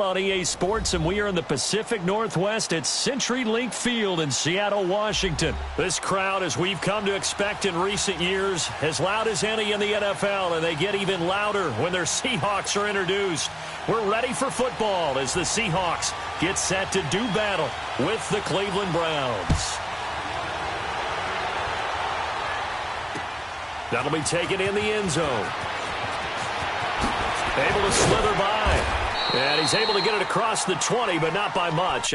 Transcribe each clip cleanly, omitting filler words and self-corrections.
On EA Sports, and we are in the Pacific Northwest at CenturyLink Field in Seattle, Washington. This crowd, as we've come to expect in recent years, as loud as any in the NFL, and they get even louder when their Seahawks are introduced. We're ready for football as the Seahawks get set to do battle with the Cleveland Browns. That'll be taken in the end zone. Able to slither by. And he's able to get it across the 20, but not by much.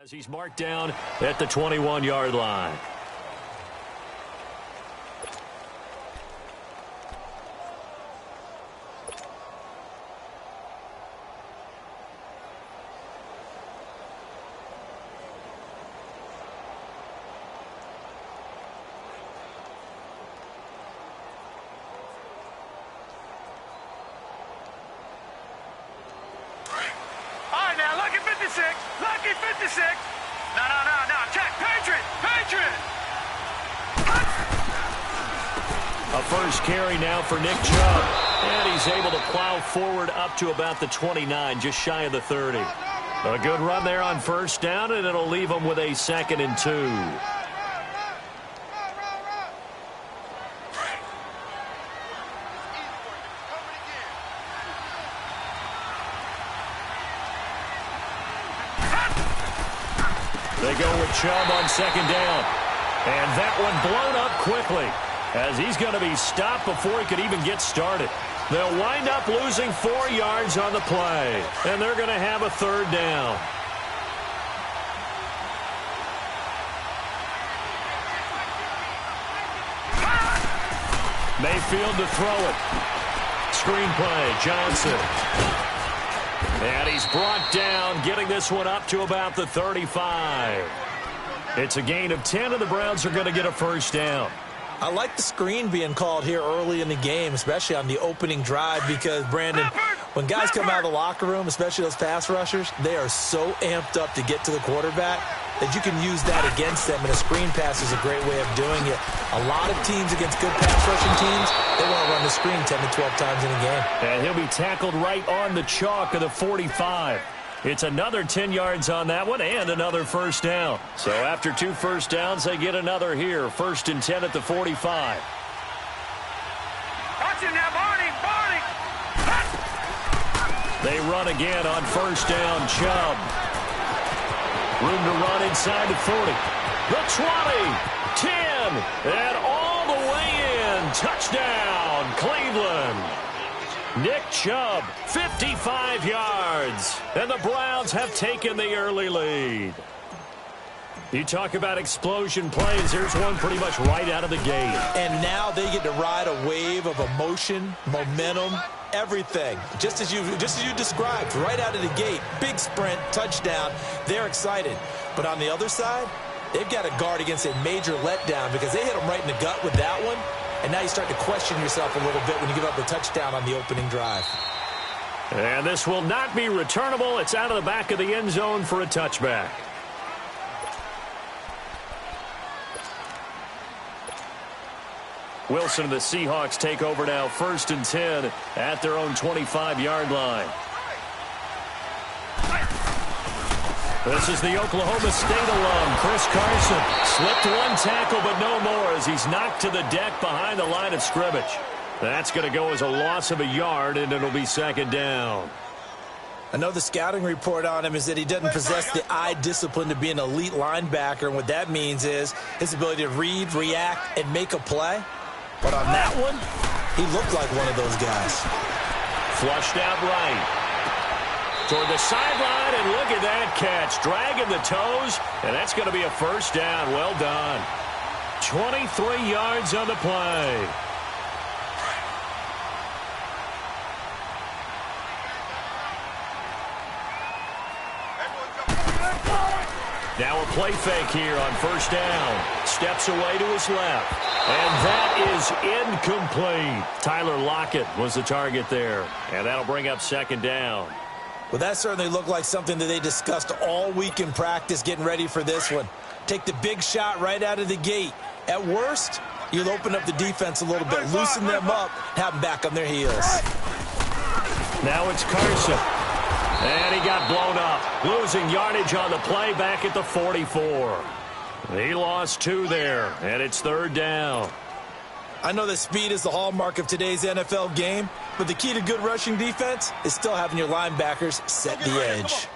As he's marked down at the 21-yard line. A first carry now for Nick Chubb. And he's able to plow forward up to about the 29, just shy of the 30. A good run there on first down, and it'll leave him with a 2nd and 2. They go with Chubb on 2nd down. And that one blown up quickly as he's going to be stopped before he could even get started. They'll wind up losing 4 yards on the play, and they're going to have a 3rd down. Mayfield to throw it. Screenplay, Johnson. And he's brought down, getting this one up to about the 35. It's a gain of 10, and the Browns are going to get a first down. I like the screen being called here early in the game, especially on the opening drive, because, Brandon, when guys come out of the locker room, especially those pass rushers, they are so amped up to get to the quarterback that you can use that against them, and a screen pass is a great way of doing it. A lot of teams against good pass rushing teams, they want to run the screen 10 to 12 times in a game. And he'll be tackled right on the chalk of the 45. It's another 10 yards on that one and another first down. So after 2 first downs, they get another here. 1st and 10 at the 45. Watch him now, Barney! They run again on first down. Chubb. Room to run inside the 40. The 20, 10, and all the way in. Touchdown, Cleveland. Nick Chubb, 55 yards. And the Browns have taken the early lead. You talk about explosion plays. Here's one pretty much right out of the gate. And now they get to ride a wave of emotion, momentum, everything. Just as you described, right out of the gate. Big sprint, touchdown. They're excited. But on the other side, they've got to guard against a major letdown because they hit them right in the gut with that one. And now you start to question yourself a little bit when you give up the touchdown on the opening drive. And this will not be returnable. It's out of the back of the end zone for a touchback. Wilson and the Seahawks take over now, 1st and 10 at their own 25-yard line. This is the Oklahoma State alum, Chris Carson. Slipped one tackle, but no more as he's knocked to the deck behind the line of scrimmage. That's going to go as a loss of a yard, and it'll be 2nd down. I know the scouting report on him is that he doesn't possess the eye discipline to be an elite linebacker, and what that means is his ability to read, react, and make a play. But on that one, he looked like one of those guys. Flushed out right. toward the sideline, and look at that catch. Dragging the toes, and that's going to be a first down. Well done. 23 yards on the play. Now a play fake here on first down. Steps away to his left. And that is incomplete. Tyler Lockett was the target there. And that'll bring up second down. Well, that certainly looked like something that they discussed all week in practice getting ready for this one. Take the big shot right out of the gate. At worst, you'll open up the defense a little bit, loosen them up, have them back on their heels. Now it's Carson. And he got blown up. Losing yardage on the play back at the 44. He lost 2 there, and it's third down. I know that speed is the hallmark of today's NFL game, but the key to good rushing defense is still having your linebackers set the edge.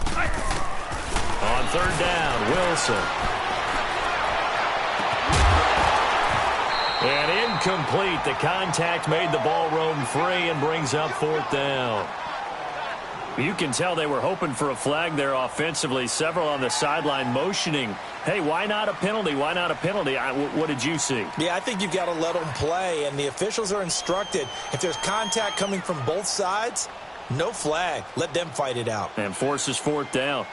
On third down, Wilson. And incomplete. The contact made the ball roam free and brings up fourth down. You can tell they were hoping for a flag there offensively. Several on the sideline motioning, hey, why not a penalty? Why not a penalty? What did you see? Yeah, I think you've got to let them play, and the officials are instructed. If there's contact coming from both sides, no flag. Let them fight it out. And forces fourth down.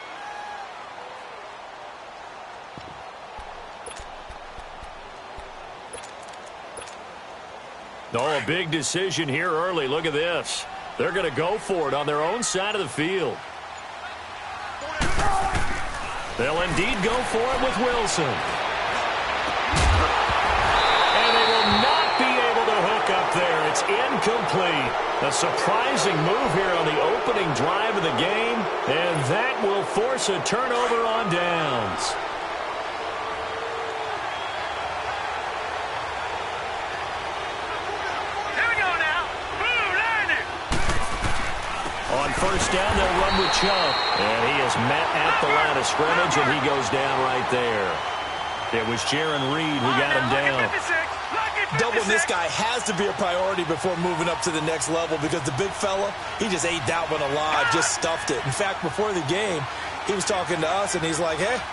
Oh, a big decision here early. Look at this. They're going to go for it on their own side of the field. They'll indeed go for it with Wilson. And they will not be able to hook up there. It's incomplete. A surprising move here on the opening drive of the game, and that will force a turnover on downs. On first down, they'll run with Chubb. And he is met at the line of scrimmage, and he goes down right there. It was Jaron Reed who got him down. Doubling this guy has to be a priority before moving up to the next level because the big fella, he just ate that one alive, just stuffed it. In fact, before the game, he was talking to us, and he's like, hey,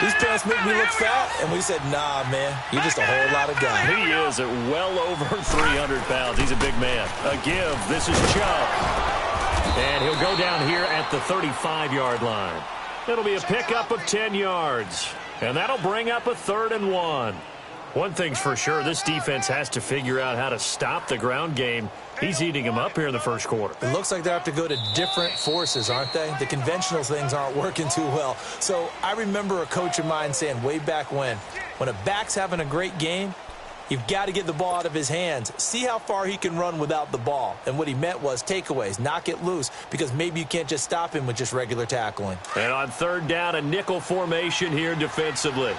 these pants make me look fat. And we said, nah, man, you're just a whole lot of guy. He is at well over 300 pounds. He's a big man. A give. This is Chubb. And he'll go down here at the 35-yard line. It'll be a pickup of 10 yards. And that'll bring up a 3rd and 1. One thing's for sure, this defense has to figure out how to stop the ground game. He's eating them up here in the first quarter. It looks like they have to go to different forces, aren't they? The conventional things aren't working too well. So I remember a coach of mine saying way back when a back's having a great game, you've got to get the ball out of his hands. See how far he can run without the ball. And what he meant was takeaways, knock it loose, because maybe you can't just stop him with just regular tackling. And on third down, a nickel formation here defensively.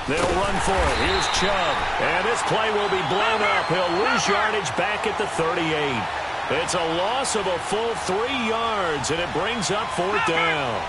They'll run for it. Here's Chubb. And this play will be blown up. He'll lose yardage back at the 38. It's a loss of a full 3 yards, and it brings up fourth down.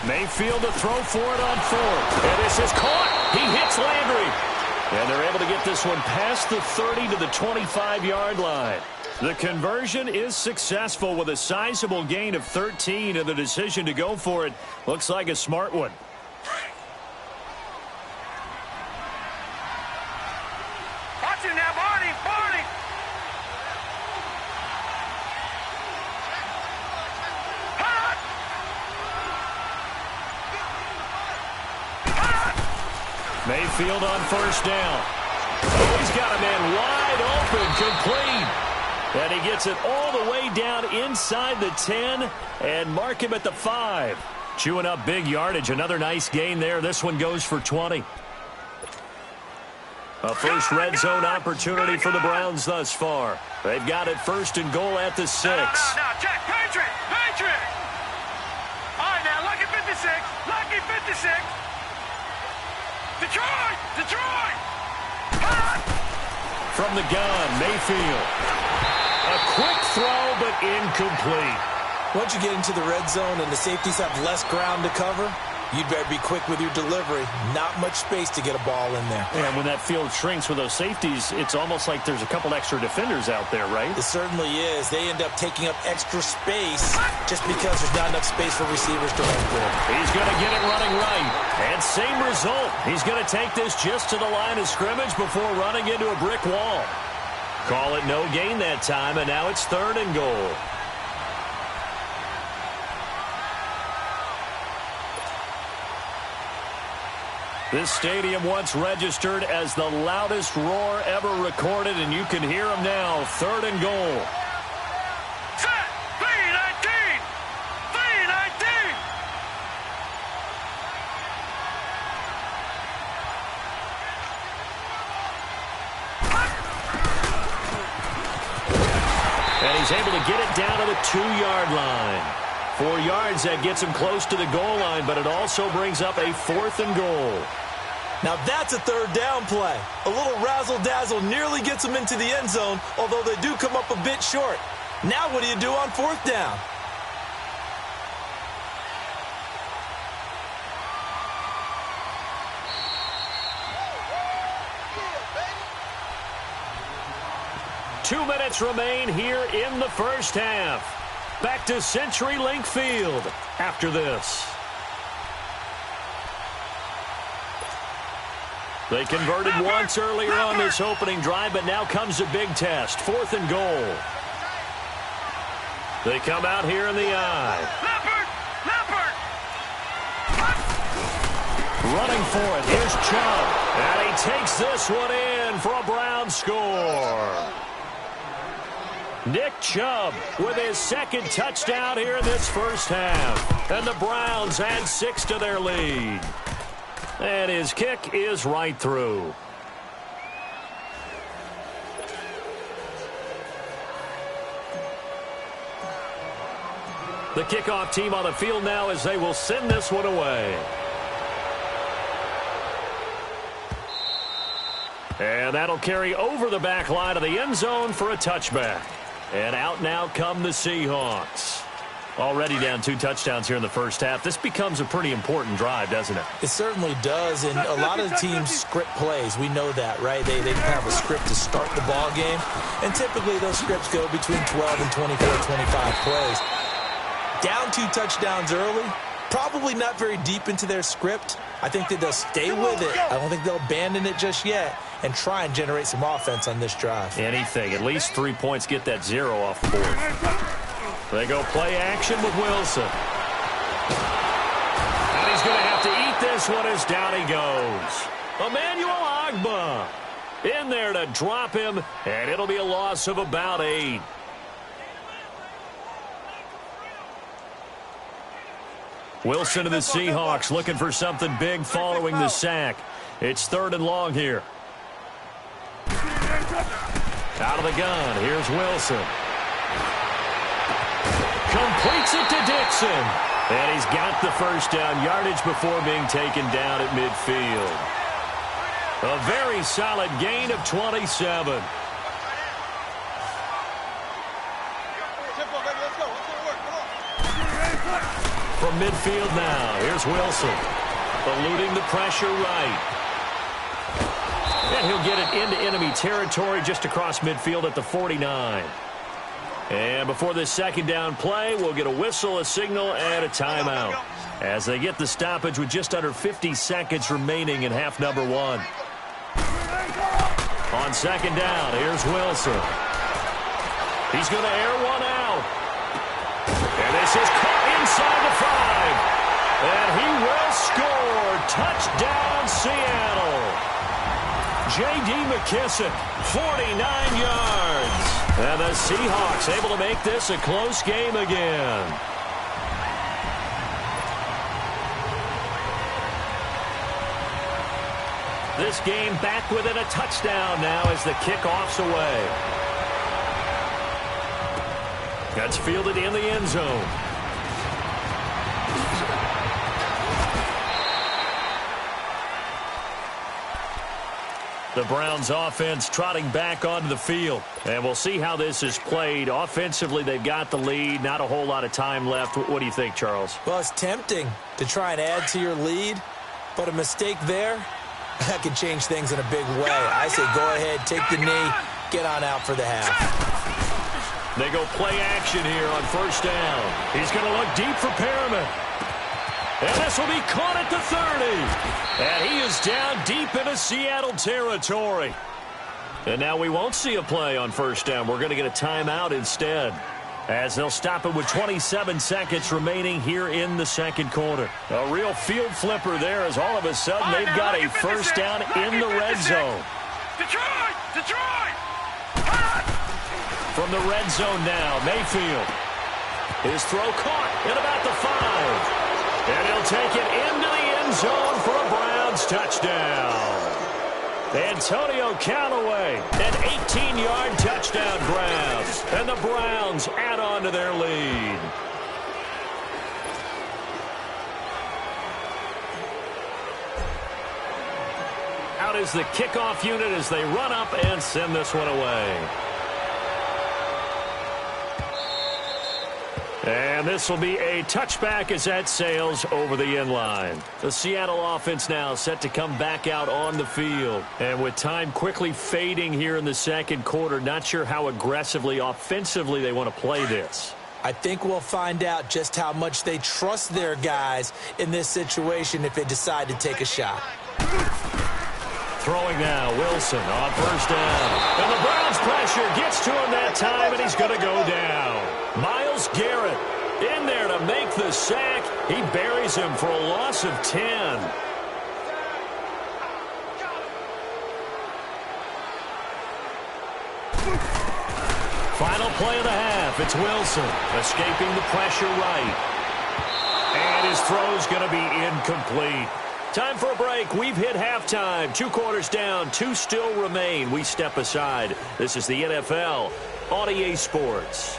Mayfield to throw for it on fourth. And this is caught. He hits Landry. And they're able to get this one past the 30 to the 25-yard line. The conversion is successful with a sizable gain of 13, and the decision to go for it looks like a smart one. Watch him now, Barney. Mayfield on first down. Oh, he's got a man wide open, complete. And he gets it all the way down inside the 10 and mark him at the 5. Chewing up big yardage. Another nice gain there. This one goes for 20. A first red zone opportunity for the Browns thus far. They've got it first and goal at the 6. No, check. Patriot. All right, now, lucky 56. Detroit. From the gun, Mayfield. A quick throw, but incomplete. Once you get into the red zone and the safeties have less ground to cover, you'd better be quick with your delivery. Not much space to get a ball in there. And when that field shrinks with those safeties, it's almost like there's a couple extra defenders out there, right? It certainly is. They end up taking up extra space just because there's not enough space for receivers to run through. He's going to get it running right. And same result. He's going to take this just to the line of scrimmage before running into a brick wall. Call it no gain that time, and now it's 3rd and goal. This stadium once registered as the loudest roar ever recorded, and you can hear them now. 3rd and goal. Set. 3-19. And he's able to get it down to the 2-yard line. 4 yards, that gets him close to the goal line, but it also brings up a 4th and goal. Now that's a 3rd down play. A little razzle-dazzle nearly gets them into the end zone, although they do come up a bit short. Now what do you do on 4th down? Two minutes remain here in the first half. Back to CenturyLink Field after this. They converted once earlier on this opening drive, but now comes a big test. 4th and goal. They come out here in the eye. Leopard. Running for it. Here's Chubb. And he takes this one in for a Brown score. Nick Chubb with his 2nd touchdown here in this first half. And the Browns add 6 to their lead. And his kick is right through. The kickoff team on the field now as they will send this one away. And that'll carry over the back line of the end zone for a touchback. And out now come the Seahawks. Already down 2 touchdowns here in the first half. This becomes a pretty important drive, doesn't it? It certainly does, and a lot of the teams script plays. We know that, right? They have a script to start the ball game, and typically those scripts go between 12 and 24, 25 plays. Down 2 touchdowns early, probably not very deep into their script. I think that they'll stay with it. I don't think they'll abandon it just yet and try and generate some offense on this drive. Anything. At least 3 points, get that 0 off the board. They go play action with Wilson. And he's going to have to eat this one as down he goes. Emmanuel Ogbah in there to drop him, and it'll be a loss of about 8. Wilson and the Seahawks looking for something big following the sack. It's 3rd and long here. Out of the gun, here's Wilson. Completes it to Dixon. And he's got the first down yardage before being taken down at midfield. A very solid gain of 27. From midfield now, here's Wilson. Eluding the pressure right. And he'll get it into enemy territory just across midfield at the 49. And before this 2nd down play, we'll get a whistle, a signal, and a timeout. As they get the stoppage with just under 50 seconds remaining in half number 1. On 2nd down, here's Wilson. He's going to air one out. And this is caught inside the 5. And he will score. Touchdown, Seattle. J.D. McKissick, 49 yards. And the Seahawks able to make this a close game again. This game back within a touchdown now as the kickoff's away. That's fielded in the end zone. The Browns offense trotting back onto the field. And we'll see how this is played. Offensively, they've got the lead. Not a whole lot of time left. What do you think, Charles? Well, it's tempting to try and add to your lead, but a mistake there, that can change things in a big way. I say go ahead, take the knee, get on out for the half. They go play action here on first down. He's going to look deep for Perriman. And this will be caught at the 30. And he is down deep into Seattle territory. And now we won't see a play on first down. We're going to get a timeout instead, as they'll stop it with 27 seconds remaining here in the second quarter. A real field flipper there, as all of a sudden they've got a first down in the red zone. Detroit! Detroit! From the red zone now, Mayfield. His throw caught at about the 5. And he'll take it into the end zone for a Browns touchdown. Antonio Callaway, an 18-yard touchdown grab. And the Browns add on to their lead. Out is the kickoff unit as they run up and send this one away. And this will be a touchback as that sails over the end line. The Seattle offense now set to come back out on the field. And with time quickly fading here in the second quarter, not sure how aggressively, offensively they want to play this. I think we'll find out just how much they trust their guys in this situation if they decide to take a shot. Throwing now, Wilson on first down. And the Browns pressure gets to him that time, and he's going to go down. Myles Garrett in there to make the sack. He buries him for a loss of 10. Final play of the half. It's Wilson escaping the pressure right. And his throw's going to be incomplete. Time for a break. We've hit halftime. 2 quarters down. 2 still remain. We step aside. This is the NFL on EA Sports.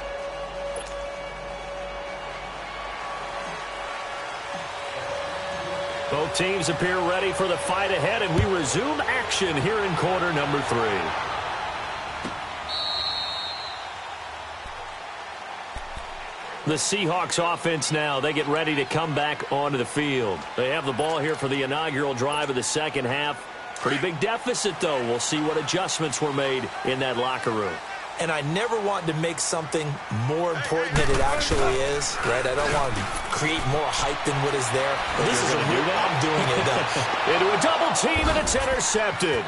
Both teams appear ready for the fight ahead, and we resume action here in quarter number 3. The Seahawks offense now, they get ready to come back onto the field. They have the ball here for the inaugural drive of the second half. Pretty big deficit, though. We'll see what adjustments were made in that locker room. And I never want to make something more important than it actually is, right? I don't want to create more hype than what is there. But this is a real, I'm doing it, though. Into a double team, and it's intercepted.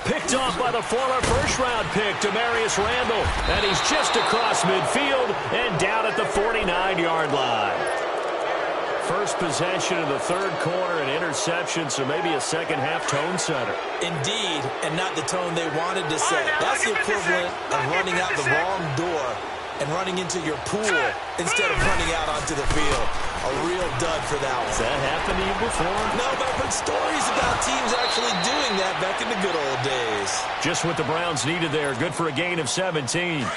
Picked off by the former first-round pick, Demarius Randall. And he's just across midfield and down at the 49-yard line. First possession of the third quarter, an interception, so maybe a second-half tone setter. Indeed, and not the tone they wanted to set. That's the equivalent of running out the wrong door and running into your pool instead of running out onto the field. A real dud for that one. Has that happened to you before? No, but I've heard stories about teams actually doing that back in the good old days. Just what the Browns needed there. Good for a gain of 17.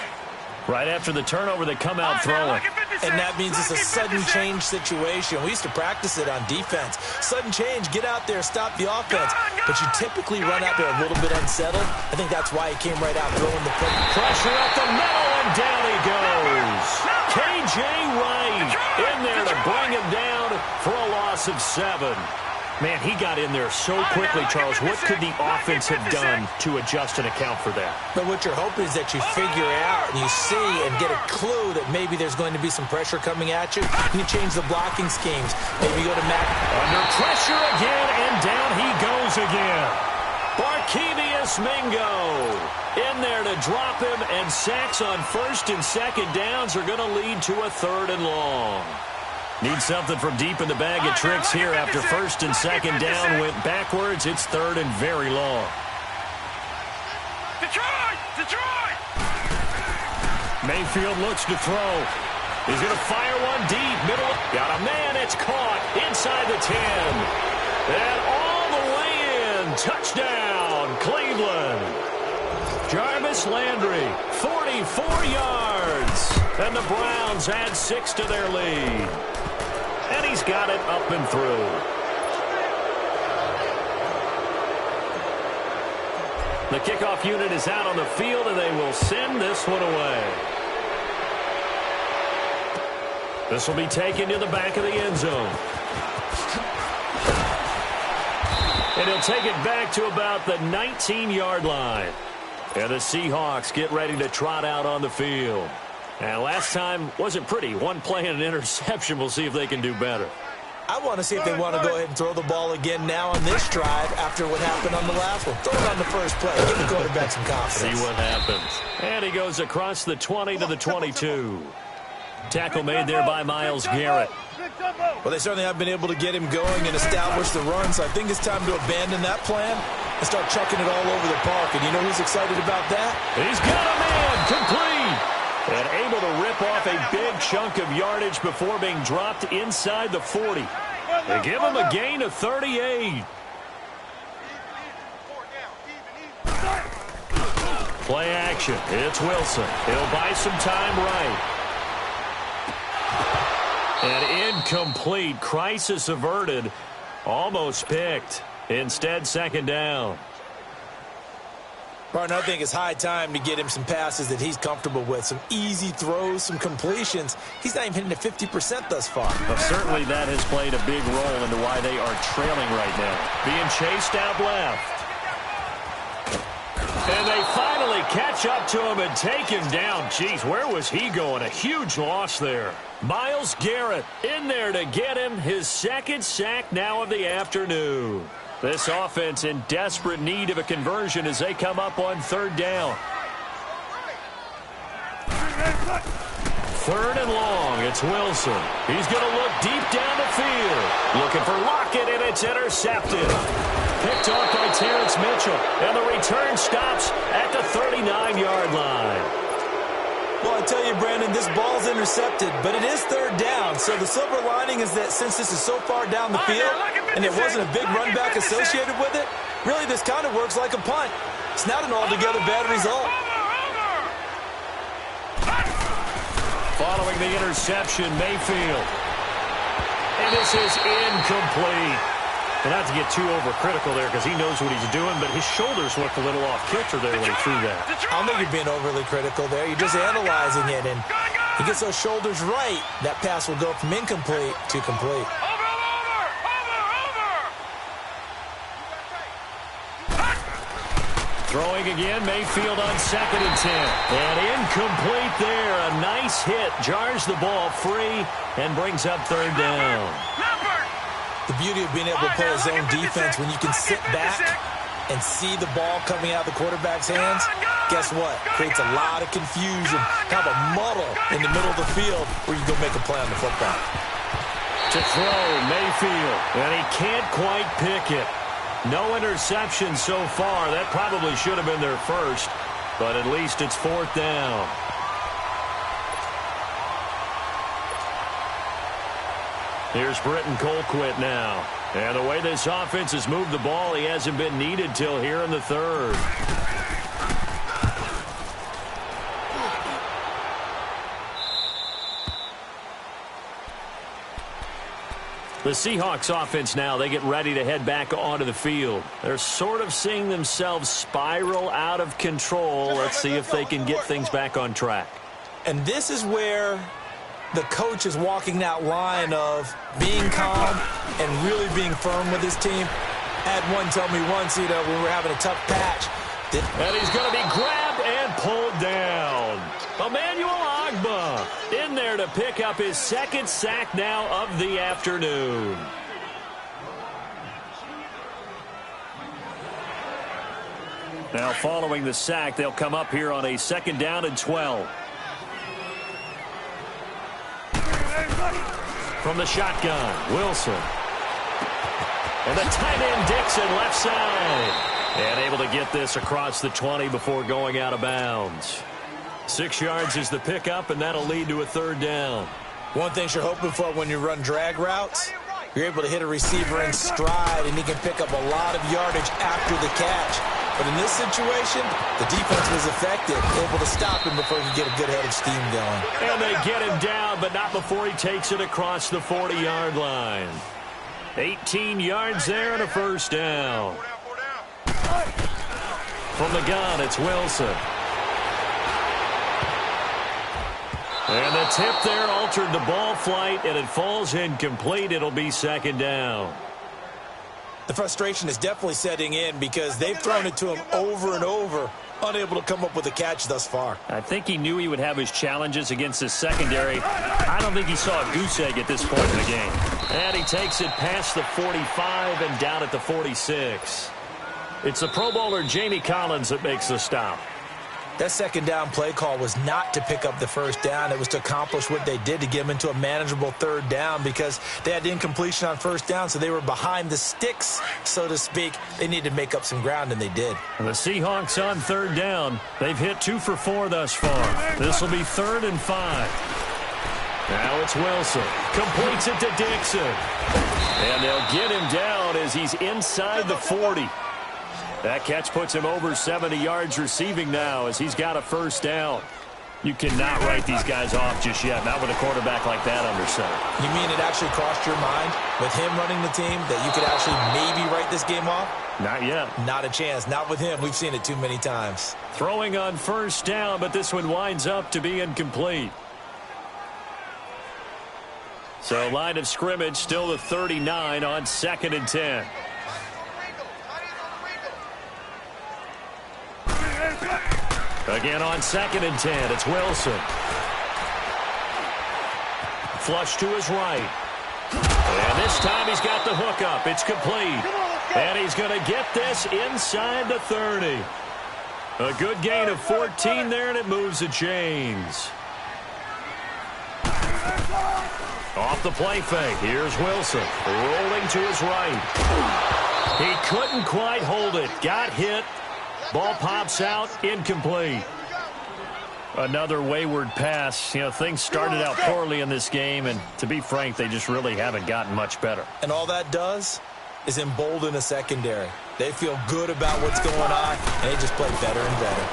Right after the turnover, they come out throwing. And that means it's a sudden change situation. We used to practice it on defense. Sudden change, get out there, stop the offense. But you typically run out there a little bit unsettled. I think that's why he came right out throwing the foot. Pressure up the middle, and down he goes. K.J. Wright in there to bring him down for a loss of 7. Man, he got in there so quickly, Charles. What could the offense have done to adjust and account for that? But what you're hoping is that you figure out and you see and get a clue that maybe there's going to be some pressure coming at you. You change the blocking schemes. Maybe go to Matt. Under pressure again, and down he goes again. Barkevious Mingo in there to drop him, and sacks on first and second downs are going to lead to a 3rd and long. Need something from deep in the bag of tricks here after first and second down went backwards. It's 3rd and very long. Detroit! Detroit! Mayfield looks to throw. He's going to fire one deep. Middle. Got a man. It's caught inside the 10. And all the way in Touchdown, Cleveland. Jarvis Landry, 44 yards. And the Browns add 6 to their lead. And he's got it up and through. The kickoff unit is out on the field, and they will send this one away. This will be taken to the back of the end zone. And he'll take it back to about the 19-yard line. And the Seahawks get ready to trot out on the field. And last time wasn't pretty. One play and an interception. We'll see if they can do better. I want to see if they want to go ahead and throw the ball again now on this drive after what happened on the last one. Throw it on the first play. Give the quarterback some confidence. See what happens. And he goes across the 20 to the 22. Tackle made there by Myles Garrett. Well, they certainly have been able to get him going and establish the run, so I think it's time to abandon that plan and start chucking it all over the park. And you know who's excited about that? He's got a man complete. And able to rip off a big chunk of yardage before being dropped inside the 40. They give him a gain of 38. Play action. It's Wilson. He'll buy some time right. And incomplete. Crisis averted. Almost picked. Instead, second down. Partner, I think it's high time to get him some passes that he's comfortable with. Some easy throws, some completions. He's not even hitting at 50% thus far. But certainly that has played a big role into why they are trailing right now. Being chased out left. And they finally catch up to him and take him down. Jeez, where was he going? A huge loss there. Myles Garrett in there to get him his second sack now of the afternoon. This offense in desperate need of a conversion as they come up on third down. Third and long, it's Wilson. He's going to look deep down the field. Looking for Lockett, and it's intercepted. Picked off by Terrence Mitchell, and the return stops at the 39-yard line. Well, I tell you, Brandon, this ball's intercepted, but it is third down. So the silver lining is that since this is so far down the field and there wasn't a big run back associated with it, really this kind of works like a punt. It's not an altogether bad result. Following the interception, Mayfield. And this is incomplete. And not to get too overcritical there because he knows what he's doing, but his shoulders looked a little off kilter there when he threw that. I don't think you're being overly critical there. You're just analyzing it, and he gets those shoulders right. That pass will go from incomplete to complete. Throwing again, Mayfield on 2nd and 10. And incomplete there. A nice hit. Jars the ball free and brings up third down. The beauty of being able to play a zone defense when you can sit back and see the ball coming out of the quarterback's hands, guess what? Creates a lot of confusion, kind of a muddle in the middle of the field where you go make a play on the football. To throw, Mayfield, and he can't quite pick it. No interception so far. That probably should have been their first, but at least it's fourth down. Here's Britton Colquitt now. And the way this offense has moved the ball, he hasn't been needed till here in the third. The Seahawks offense now, they get ready to head back onto the field. They're sort of seeing themselves spiral out of control. Let's see if they can get things back on track. And this is where the coach is walking that line of being calm and really being firm with his team. I had one tell me once, when we were having a tough patch. And he's going to be grabbed and pulled down. Emmanuel Ogbah in there to pick up his second sack now of the afternoon. Now following the sack, they'll come up here on a 2nd down and 12. From the shotgun, Wilson. And the tight end, Dixon, left side. And able to get this across the 20 before going out of bounds. 6 yards is the pickup, and that'll lead to a third down. One thing you're hoping for when you run drag routes, You're able to hit a receiver in stride, and he can pick up a lot of yardage after the catch. But in this situation, the defense was effective, able to stop him before he could get a good head of steam going. And they get him down, but not before he takes it across the 40-yard line. 18 yards there and a first down. From the gun, it's Wilson. And the tip there altered the ball flight, and it falls incomplete. It'll be second down. The frustration is definitely setting in because they've thrown it to him over and over, unable to come up with a catch thus far. I think he knew he would have his challenges against his secondary. I don't think he saw a goose egg at this point in the game. And he takes it past the 45 and down at the 46. It's the Pro Bowler Jamie Collins that makes the stop. That second down play call was not to pick up the first down. It was to accomplish what they did to get them into a manageable third down because they had incompletion on first down, so they were behind the sticks, so to speak. They needed to make up some ground, and they did. And the Seahawks on third down. They've hit 2 for 4 thus far. This will be 3rd and 5. Now it's Wilson. Completes it to Dixon. And they'll get him down as he's inside the 40. That catch puts him over 70 yards receiving now as he's got a first down. You cannot write these guys off just yet, not with a quarterback like that under center. You mean it actually crossed your mind with him running the team that you could actually maybe write this game off? Not yet. Not a chance. Not with him. We've seen it too many times. Throwing on first down, but this one winds up to be incomplete. So line of scrimmage still the 39 on 2nd and 10. Again on 2nd and 10, it's Wilson. Flush to his right. And this time he's got the hook up. It's complete. And he's going to get this inside the 30. A good gain of 14 there, and it moves the chains. Off the play fake. Here's Wilson. Rolling to his right. He couldn't quite hold it. Got hit. Ball pops out, incomplete. Another wayward pass. You know, things started out poorly in this game, and to be frank, they just really haven't gotten much better. And all that does is embolden a secondary. They feel good about what's going on, and they just play better and better.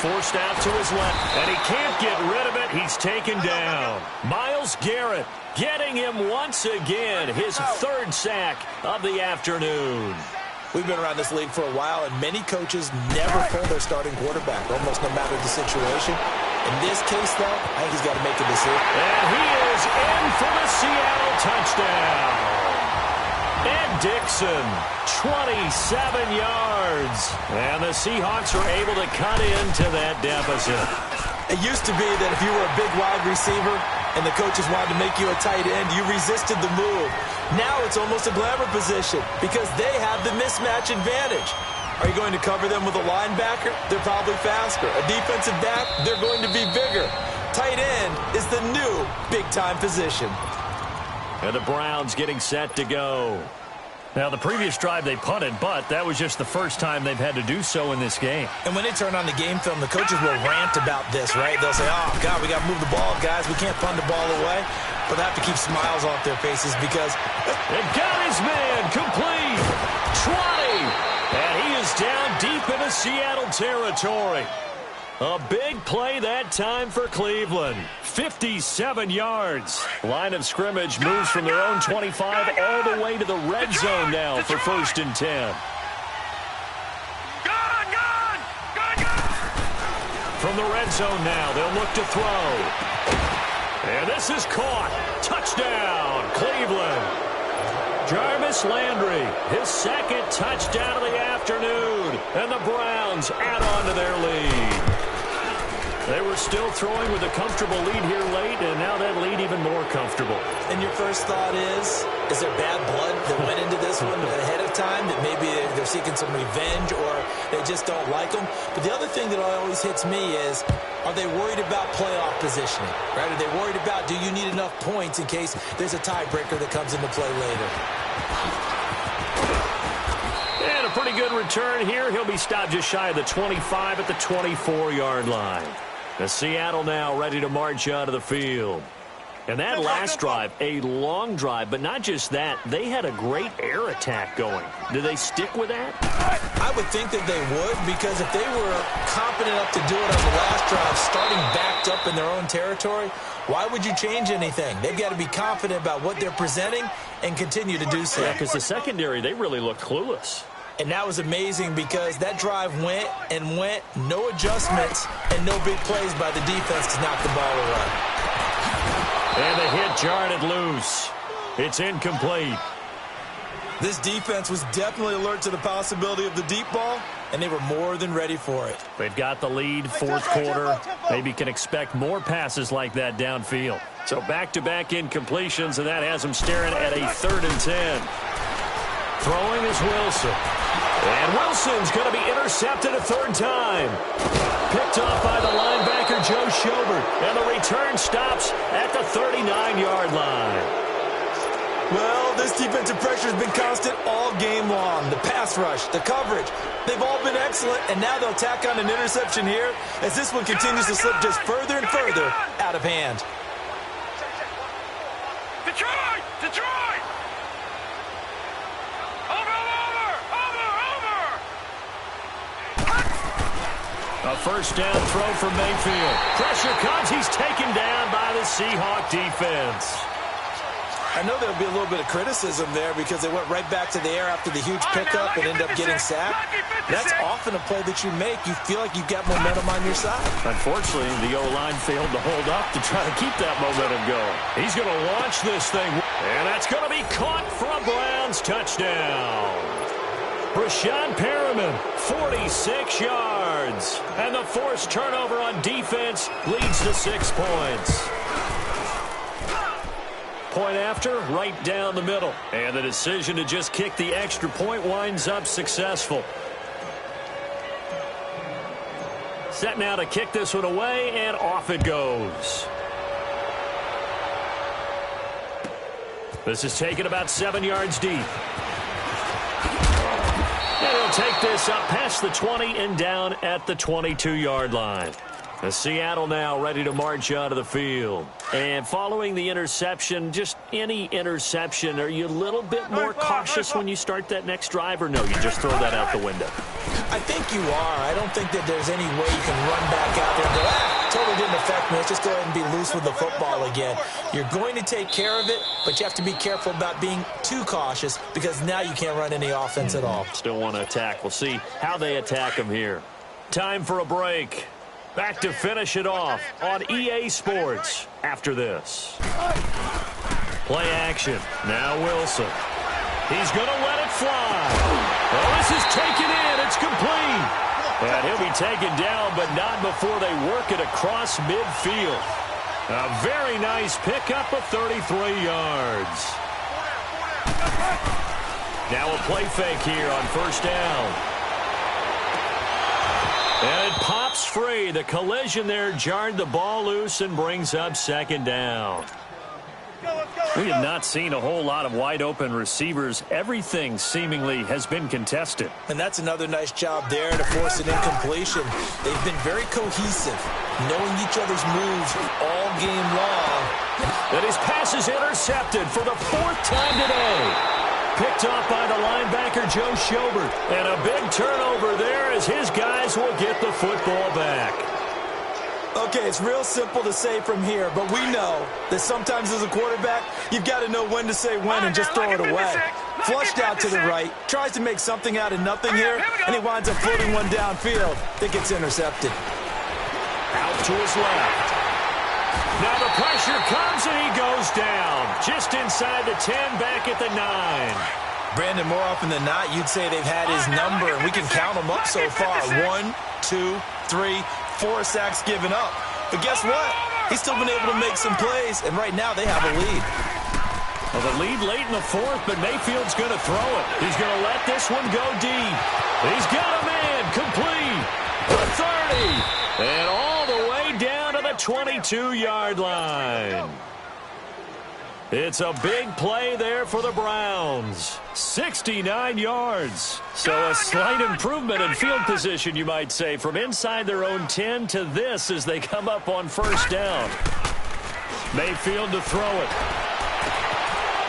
Forced out to his left, and he can't get rid of it. He's taken down. Myles Garrett getting him once again, his 3rd sack of the afternoon. We've been around this league for a while, and many coaches never pull their starting quarterback, almost no matter the situation. In this case, though, I think he's got to make a decision. And he is in for the Seattle touchdown. Ed Dixon, 27 yards. And the Seahawks are able to cut into that deficit. It used to be that if you were a big wide receiver and the coaches wanted to make you a tight end, you resisted the move. Now it's almost a glamour position because they have the mismatch advantage. Are you going to cover them with a linebacker? They're probably faster. A defensive back? They're going to be bigger. Tight end is the new big-time position. And the Browns getting set to go. Now, the previous drive they punted, but that was just the first time they've had to do so in this game. And when they turn on the game film, the coaches will rant about this, right? They'll say, oh, God, we got to move the ball, guys. We can't punt the ball away. But they have to keep smiles off their faces because... It got his man complete. 20. And he is down deep into Seattle territory. A big play that time for Cleveland. 57 yards. Line of scrimmage moves from their own 25 all the way to the red zone now for 1st and 10. From the red zone now, they'll look to throw. And this is caught. Touchdown, Cleveland. Jarvis Landry, his 2nd touchdown of the afternoon. And the Browns add on to their lead. They were still throwing with a comfortable lead here late, and now that lead even more comfortable. And your first thought is there bad blood that went into this one ahead of time, that maybe they're seeking some revenge or they just don't like them? But the other thing that always hits me is, are they worried about playoff positioning? Right? Are they worried about, do you need enough points in case there's a tiebreaker that comes into play later? And a pretty good return here. He'll be stopped just shy of the 25 at the 24-yard line. The Seattle now ready to march out of the field. And that last drive, a long drive, but not just that. They had a great air attack going. Do they stick with that? I would think that they would, because if they were confident enough to do it on the last drive, starting backed up in their own territory, why would you change anything? They've got to be confident about what they're presenting and continue to do so. Yeah, because the secondary, they really looked clueless. And that was amazing because that drive went and went, no adjustments, and no big plays by the defense to knock the ball away. And the hit jarred it loose. It's incomplete. This defense was definitely alert to the possibility of the deep ball, and they were more than ready for it. They've got the lead, fourth quarter. Maybe can expect more passes like that downfield. So back-to-back incompletions, and that has them staring at a 3rd and 10. Throwing is Wilson. And Wilson's going to be intercepted a 3rd time. Picked off by the linebacker, Joe Schobert. And the return stops at the 39-yard line. Well, this defensive pressure has been constant all game long. The pass rush, the coverage, they've all been excellent, and now they'll tack on an interception here as this one continues to slip just further and further out of hand. Detroit! Detroit! A first down throw for Mayfield. Pressure comes. He's taken down by the Seahawk defense. I know there'll be a little bit of criticism there because they went right back to the air after the huge pickup and ended up getting sacked. That's often a play that you make. You feel like you've got momentum on your side. Unfortunately, the O-line failed to hold up to try to keep that momentum going. He's going to launch this thing, and that's going to be caught for a Browns touchdown. Brashad Perriman, 46 yards. And the forced turnover on defense leads to 6 points. Point after, right down the middle. And the decision to just kick the extra point winds up successful. Set now to kick this one away, and off it goes. This is taken about 7 yards deep. And he'll take this up past the 20 and down at the 22-yard line. The Seattle now ready to march out of the field. And following the interception, just any interception, are you a little bit more cautious when you start that next drive, or no, you just throw that out the window? I think you are. I don't think that there's any way you can run back out there and go, totally didn't affect me. Let's just go ahead and be loose with the football again. You're going to take care of it, but you have to be careful about being too cautious because now you can't run any offense at all. Still want to attack. We'll see how they attack them here. Time for a break. Back to finish it off on EA Sports after this. Play action. Now Wilson. He's going to let it fly. Well, this is taken in. It's complete. And he'll be taken down, but not before they work it across midfield. A very nice pickup of 33 yards. Now a play fake here on first down. And it pops free. The collision there jarred the ball loose and brings up second down. We have not seen a whole lot of wide-open receivers. Everything seemingly has been contested. And that's another nice job there to force an incompletion. They've been very cohesive, knowing each other's moves all game long. And his pass is intercepted for the 4th time today. Picked off by the linebacker, Joe Schobert. And a big turnover there as his guys will get the football back. Okay, it's real simple to say from here, but we know that sometimes as a quarterback, you've got to know when to say when and just throw it away. Flushed out to the right, tries to make something out of nothing here, and he winds up floating one downfield that gets intercepted. Out to his left. Now the pressure comes and he goes down. Just inside the 10, back at the 9. Brandon, more often than not, you'd say they've had his number, and we can count them up so far. 1, 2, 3, 4 sacks given up. But guess what? He's still been able to make some plays, and right now they have a lead. Well, the lead late in the 4th, but Mayfield's going to throw it. He's going to let this one go deep. He's got a man complete. The 30. And all the way down to the 22-yard line. It's a big play there for the Browns. 69 yards. So a slight improvement in field position, you might say, from inside their own 10 to this as they come up on first down. Mayfield to throw it.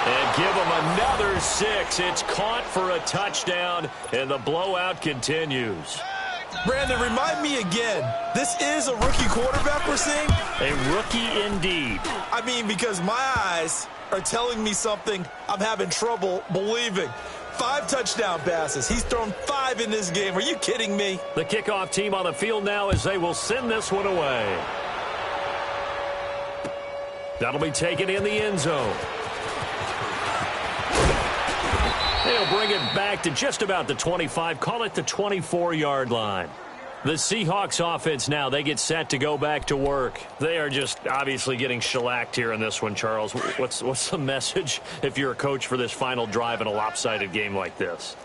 And give him another 6. It's caught for a touchdown, and the blowout continues. Brandon, remind me again, this is a rookie quarterback we're seeing? A rookie indeed. I mean, because my eyes are telling me something I'm having trouble believing. 5 touchdown passes. He's thrown 5 in this game. Are you kidding me? The kickoff team on the field now as they will send this one away. That'll be taken in the end zone. They'll bring it back to just about the 25. Call it the 24-yard line. The Seahawks offense now, they get set to go back to work. They are just obviously getting shellacked here in this one, Charles. What's the message if you're a coach for this final drive in a lopsided game like this?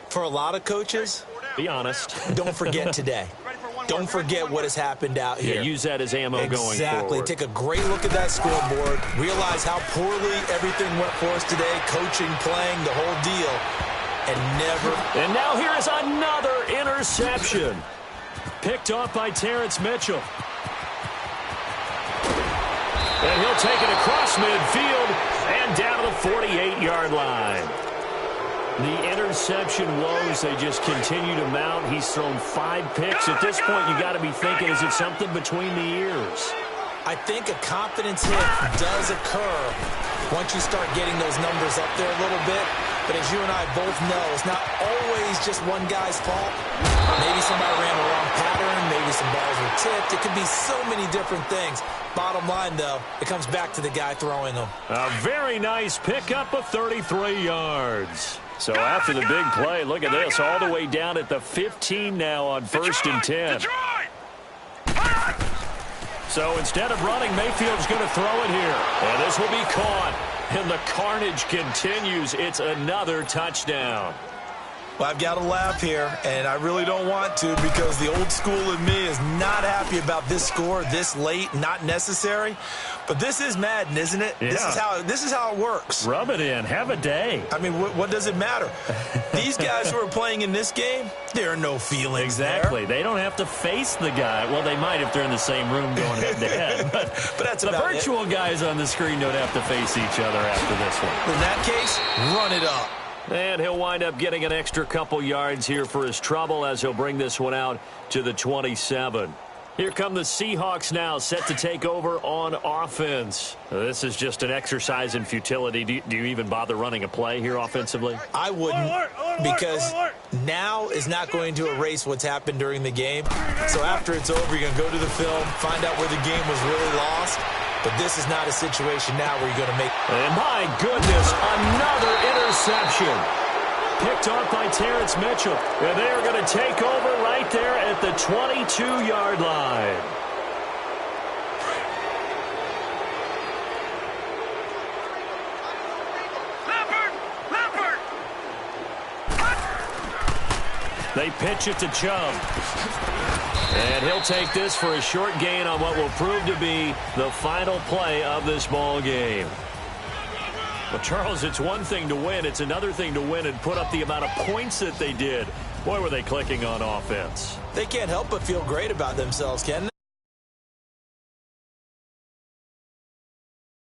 For a lot of coaches, be honest. Don't forget today. Don't forget what has happened out here. Yeah, use that as ammo going forward. Exactly. Take a great look at that scoreboard. Realize how poorly everything went for us today. Coaching, playing, the whole deal. And never. And now here is another interception. Picked off by Terrence Mitchell. And he'll take it across midfield and down to the 48-yard line. The interception woes, they just continue to mount. He's thrown 5 picks. At this point, you got to be thinking, is it something between the ears? I think a confidence hit does occur once you start getting those numbers up there a little bit. But as you and I both know, it's not always just one guy's fault. Maybe somebody ran the wrong pattern. Maybe some balls were tipped. It could be so many different things. Bottom line, though, it comes back to the guy throwing them. A very nice pickup of 33 yards. So after the big play, look at this, all the way down at the 15 now on 1st and 10. So instead of running, Mayfield's going to throw it here. And this will be caught. And the carnage continues. It's another touchdown. Well, I've got to laugh here, and I really don't want to because the old school in me is not happy about this score this late, not necessary. But this is Madden, isn't it? Yeah. This is how it works. Rub it in. Have a day. I mean, what does it matter? These guys who are playing in this game, there are no feelings Exactly. there. They don't have to face the guy. Well, they might if they're in the same room going head-to-head. But that's the about virtual guys on the screen don't have to face each other after this one. In that case, run it up. And he'll wind up getting an extra couple yards here for his trouble as he'll bring this one out to the 27. Here come the Seahawks now, set to take over on offense. This is just an exercise in futility. Do you even bother running a play here offensively? I wouldn't, because now is not going to erase what's happened during the game. So after it's over, you're going to go to the film, find out where the game was really lost. But this is not a situation now where you're going to make... And my goodness, another interception. Picked off by Terrence Mitchell. And they are going to take over right there at the 22-yard line. They pitch it to Chubb. And he'll take this for a short gain on what will prove to be the final play of this ball game. Well, Charles, it's one thing to win. It's another thing to win and put up the amount of points that they did. Boy, were they clicking on offense. They can't help but feel great about themselves, can they?